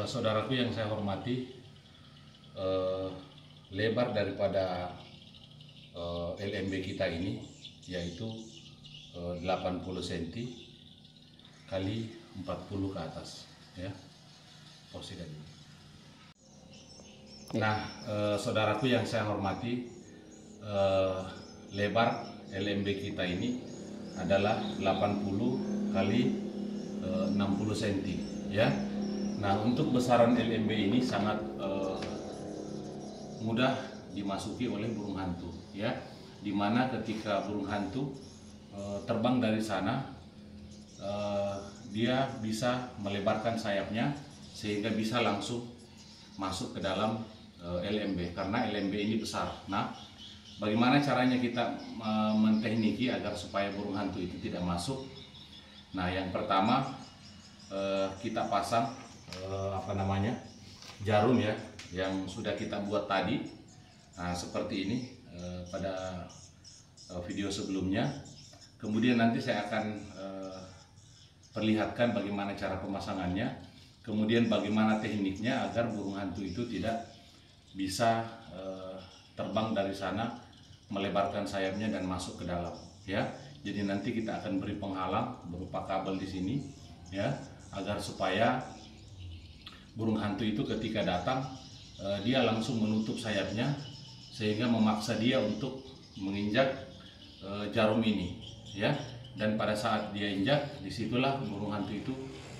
saudaraku yang saya hormati, lebar daripada LMB kita ini yaitu 80 cm kali 40 ke atas ya. Posisikan ini. Nah, saudaraku yang saya hormati, lebar LMB kita ini adalah 80 kali 60 cm ya. Nah, untuk besaran LMB ini sangat mudah dimasuki oleh burung hantu, ya. Dimana ketika burung hantu terbang dari sana, dia bisa melebarkan sayapnya sehingga bisa langsung masuk ke dalam LMB, karena LMB ini besar. Nah, bagaimana caranya kita mentekniki agar supaya burung hantu itu tidak masuk? Nah, yang pertama kita pasang jarum ya, yang sudah kita buat tadi. Nah, seperti ini pada video sebelumnya. Kemudian nanti saya akan perlihatkan bagaimana cara pemasangannya, kemudian bagaimana tekniknya agar burung hantu itu tidak bisa terbang dari sana, melebarkan sayapnya dan masuk ke dalam, ya. Jadi nanti kita akan beri penghalang berupa kabel di sini, ya, agar supaya burung hantu itu ketika datang dia langsung menutup sayapnya sehingga memaksa dia untuk menginjak jarum ini, ya. Dan pada saat dia injak, disitulah burung hantu itu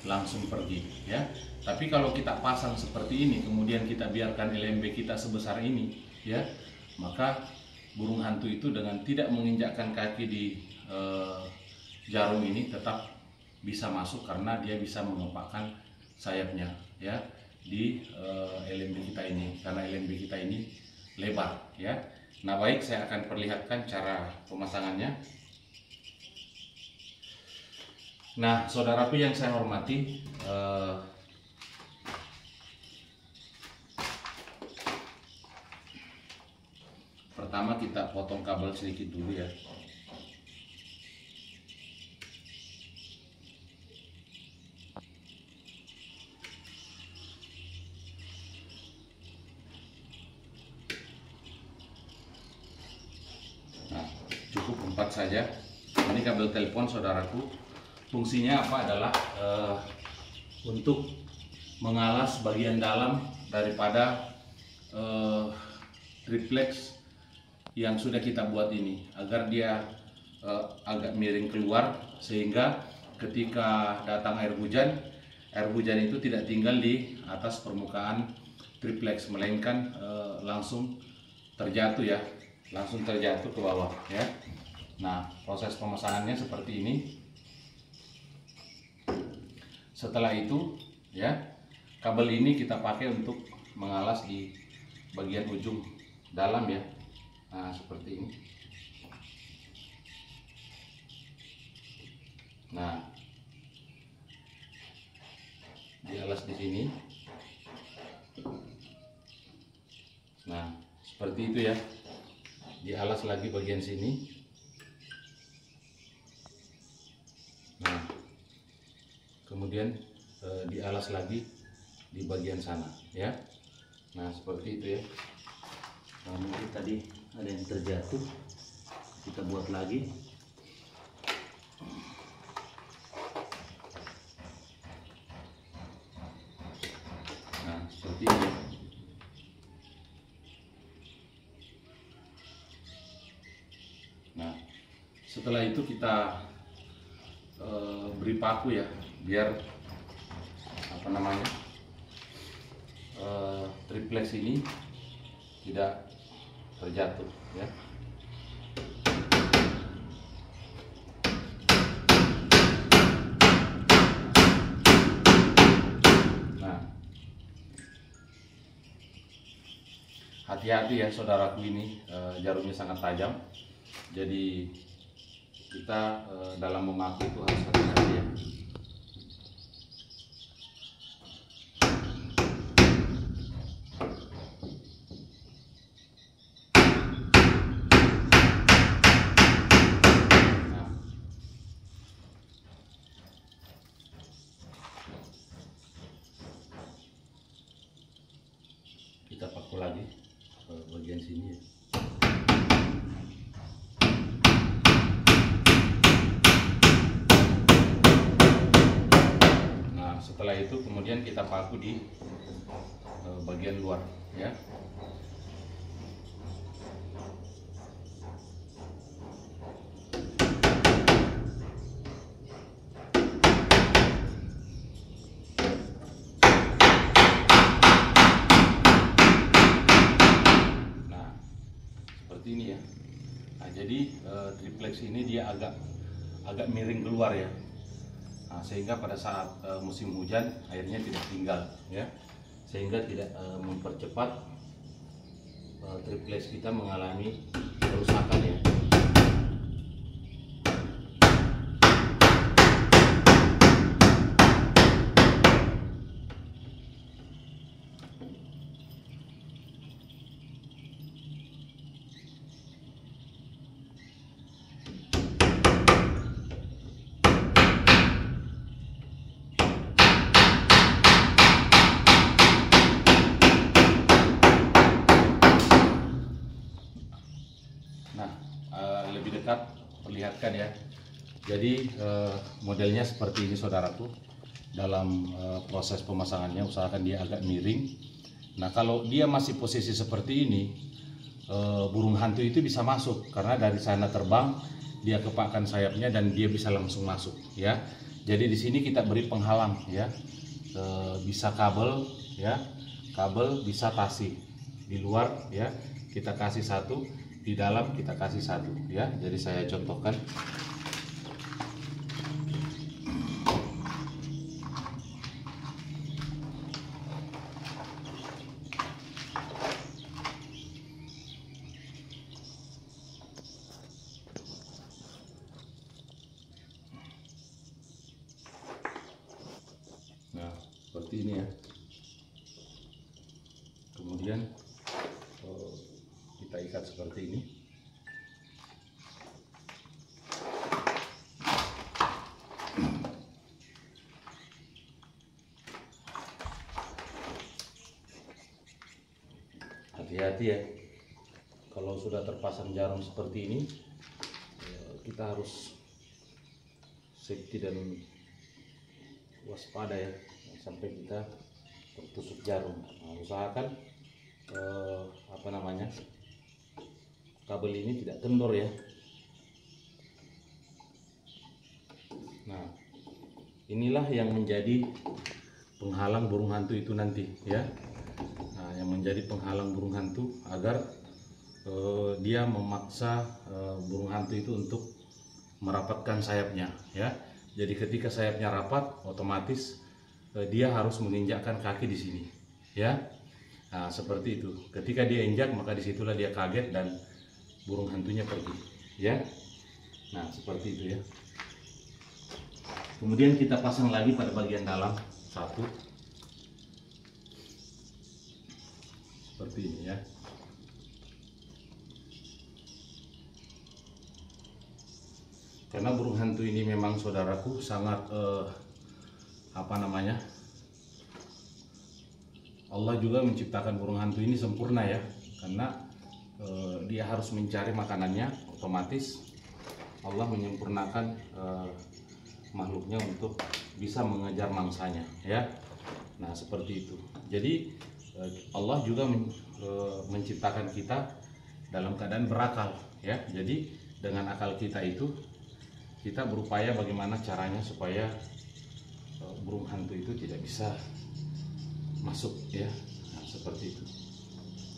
langsung pergi, ya. Tapi kalau kita pasang seperti ini, kemudian kita biarkan LMB kita sebesar ini, ya, maka burung hantu itu dengan tidak menginjakkan kaki di jarum ini tetap bisa masuk karena dia bisa mengepakkan sayapnya, ya, di LMB kita ini, karena LMB kita ini lebar, ya. Nah, baik, saya akan perlihatkan cara pemasangannya. Nah, saudaraku yang saya hormati, pertama kita potong kabel sedikit dulu, ya. Nah, cukup 4 saja. Ini kabel telepon, saudaraku. Fungsinya apa? Adalah untuk mengalas bagian dalam daripada triplex yang sudah kita buat ini, agar dia agak miring keluar, sehingga ketika datang air hujan itu tidak tinggal di atas permukaan triplex, melainkan langsung terjatuh, ya, langsung terjatuh ke bawah, ya. Nah, proses pemasangannya seperti ini. Setelah itu, ya, kabel ini kita pakai untuk mengalas di bagian ujung dalam, ya. Nah, seperti ini. Nah, dialas di sini. Nah, seperti itu, ya. Dialas lagi bagian sini. Nah, kemudian dialas lagi di bagian sana, ya. Nah, seperti itu, ya. Nah, mungkin tadi ada yang terjatuh, kita buat lagi. Nah, seperti ini. Nah, setelah itu kita beri paku, ya, biar triplex ini tidak terjatuh, ya. Nah, hati-hati, ya, saudaraku, ini jarumnya sangat tajam, jadi kita dalam memakai itu harus hati-hati, ya. Kita paku lagi ke bagian sini, ya. Nah, setelah itu kemudian kita paku di bagian luar, ya. seperti ini ya. Nah, jadi triplex ini dia agak miring keluar ya. Nah, sehingga pada saat musim hujan airnya tidak tinggal ya, sehingga tidak mempercepat triplex kita mengalami kerusakan ya. Lebih dekat perlihatkan ya. Jadi modelnya seperti ini saudaraku. Dalam proses pemasangannya usahakan dia agak miring. Nah, kalau dia masih posisi seperti ini, burung hantu itu bisa masuk karena dari sana terbang, dia kepakkan sayapnya dan dia bisa langsung masuk ya. Jadi di sini kita beri penghalang ya. Bisa kabel ya, kabel bisa tasi. Di luar ya kita kasih satu, di dalam kita kasih satu ya. Jadi saya contohkan. Nah, seperti ini ya. Kemudian kita ikat seperti ini. Hati-hati ya, kalau sudah terpasang jarum seperti ini, kita harus safety dan waspada ya, sampai kita tertusuk jarum. Nah, usahakan kabel ini tidak kendor ya. Nah, inilah yang menjadi penghalang burung hantu itu nanti ya. Nah, yang menjadi penghalang burung hantu agar dia memaksa burung hantu itu untuk merapatkan sayapnya ya. Jadi ketika sayapnya rapat, otomatis dia harus menginjakkan kaki di sini ya. Nah, seperti itu. Ketika dia injak, maka disitulah dia kaget dan burung hantunya pergi ya. Nah, seperti itu ya. Kemudian kita pasang lagi pada bagian dalam satu, seperti ini ya. Karena burung hantu ini memang saudaraku sangat Allah juga menciptakan burung hantu ini sempurna ya, karena dia harus mencari makanannya. Otomatis Allah menyempurnakan makhluknya untuk bisa mengejar mangsanya ya. Nah, seperti itu. Jadi Allah juga menciptakan kita dalam keadaan berakal ya. Jadi dengan akal kita itu kita berupaya bagaimana caranya supaya burung hantu itu tidak bisa masuk ya. Nah, seperti itu.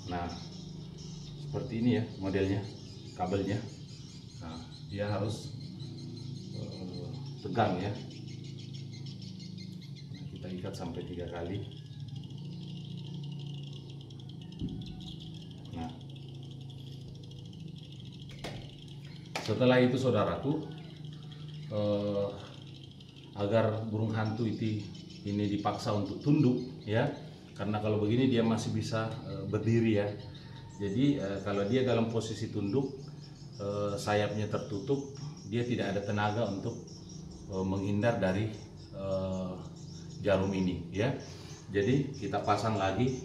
Nah, seperti ini ya modelnya, kabelnya. Nah, dia harus tegang ya. Nah, kita ikat sampai 3 kali. Nah, setelah itu saudaraku, agar burung hantu ini dipaksa untuk tunduk ya, karena kalau begini dia masih bisa berdiri ya. Jadi kalau dia dalam posisi tunduk, sayapnya tertutup, dia tidak ada tenaga untuk menghindar dari jarum ini ya. Jadi kita pasang lagi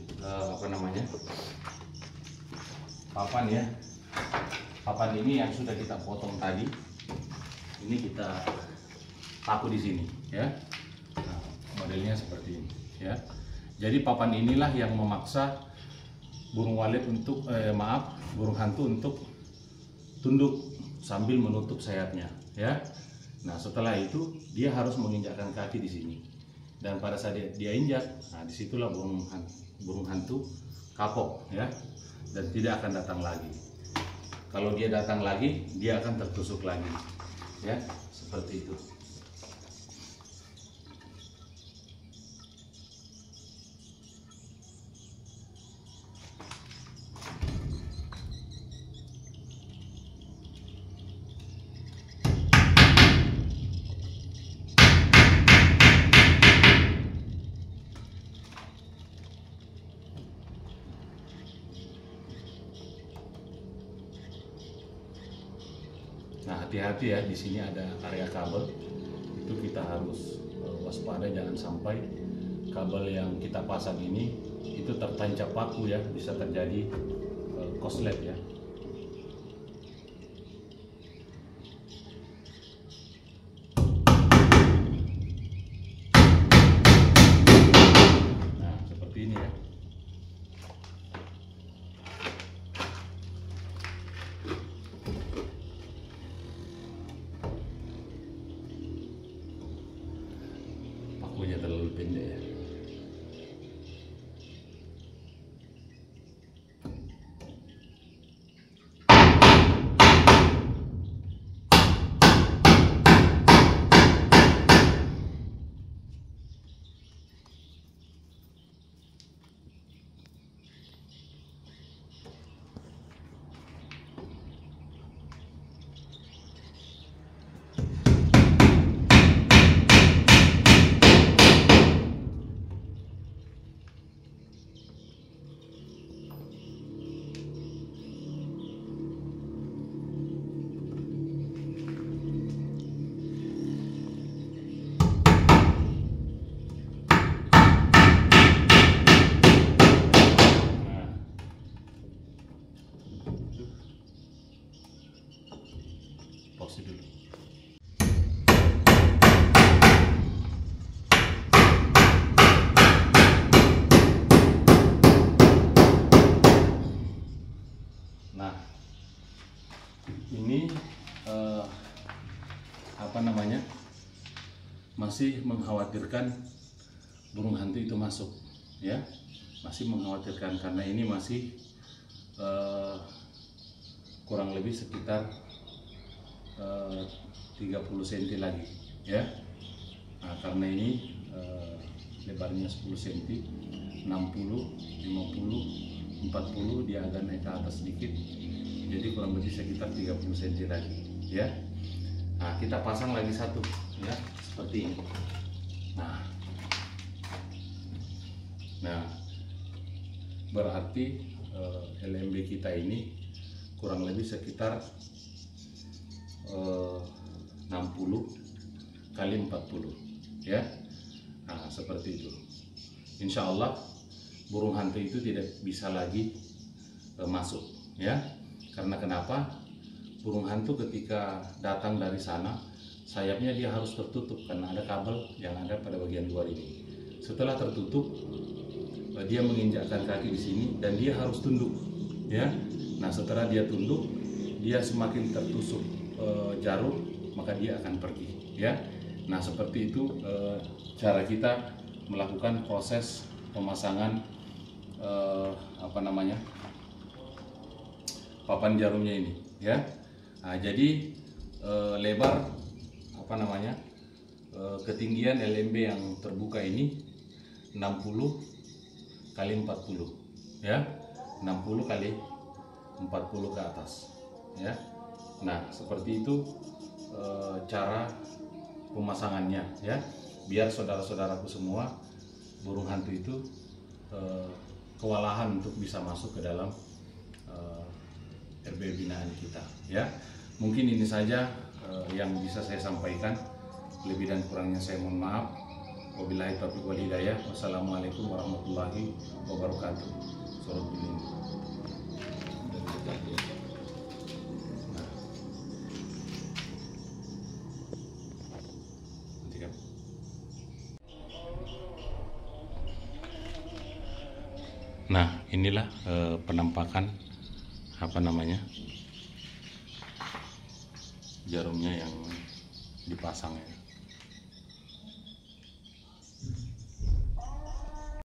papan ya. Papan ini yang sudah kita potong tadi, ini kita paku di sini ya. Nah, modelnya seperti ini ya. Jadi papan inilah yang memaksa burung walet burung hantu untuk tunduk sambil menutup sayapnya ya. Nah, setelah itu dia harus menginjakkan kaki di sini, dan pada saat dia injak, nah disitulah burung hantu kapok ya, dan tidak akan datang lagi. Kalau dia datang lagi, dia akan tertusuk lagi, ya, seperti itu. Nah, hati-hati ya, di sini ada area kabel. Itu kita harus waspada, jangan sampai kabel yang kita pasang ini itu tertancap paku ya, bisa terjadi korslet ya. Nah, seperti ini ya. Pakunya terlalu pendek ya. Pause dulu. Nah, ini apa namanya, masih mengkhawatirkan burung hantu itu masuk ya, masih mengkhawatirkan karena ini masih kurang lebih sekitar 30 cm lagi ya. Nah, karena ini lebarnya 10 cm, 60, 50, 40, dia agak naik ke atas sedikit, jadi kurang lebih sekitar 30 cm lagi ya. Nah, kita pasang lagi satu ya, seperti ini. Nah, berarti LMB kita ini kurang lebih sekitar 60 kali 40 ya. Nah, seperti itu. Insya Allah burung hantu itu tidak bisa lagi masuk ya. Karena kenapa? Burung hantu ketika datang dari sana, sayapnya dia harus tertutup karena ada kabel yang ada pada bagian luar ini. Setelah tertutup, dia menginjakkan kaki di sini dan dia harus tunduk ya. Nah, setelah dia tunduk, dia semakin tertusuk jarum, maka dia akan pergi ya. Nah, seperti itu cara kita melakukan proses pemasangan apa namanya, papan jarumnya ini ya. Nah, jadi lebar apa namanya, ketinggian LMB yang terbuka ini 60 kali 40 ya, 60 kali 40 ke atas ya. Nah, seperti itu cara pemasangannya ya, biar saudara-saudaraku semua burung hantu itu kewalahan untuk bisa masuk ke dalam RB binaan kita ya. Mungkin ini saja yang bisa saya sampaikan, lebih dan kurangnya saya mohon maaf. Wabillahi taufiq wal hidayah. Wassalamualaikum warahmatullahi wabarakatuh. Surat ini. Nah, inilah penampakan apa namanya, jarumnya yang dipasang ya.